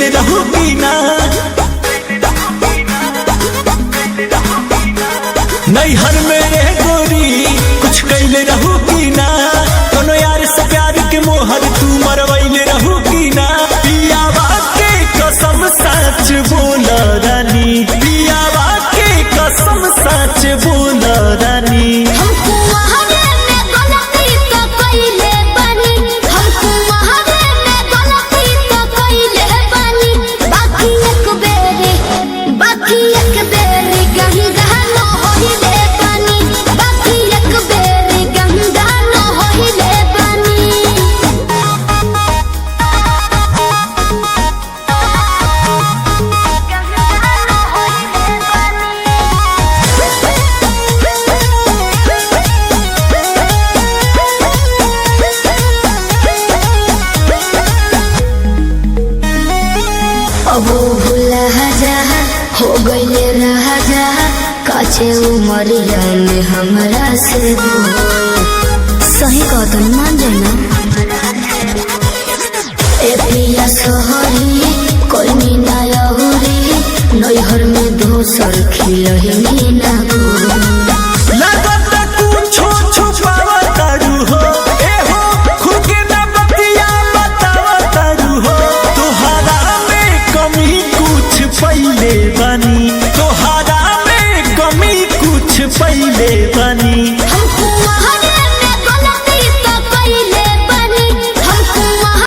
कैले रहू की ना नैहर में रह गोरी कुछ कैले रहू की ना कोनो यार से प्यार के मोहर तू मरवैले रहू की ना पियावा के कसम सच बोल रानी पियावा के कसम सच बोल रानी अब भूला जा हो गईले रहा जा काचे उमरिया में हमरा से सही कहतन मान जाना ए पिया सोहरी कोई मीना यहुरी नैहर में दोसर खिलही ना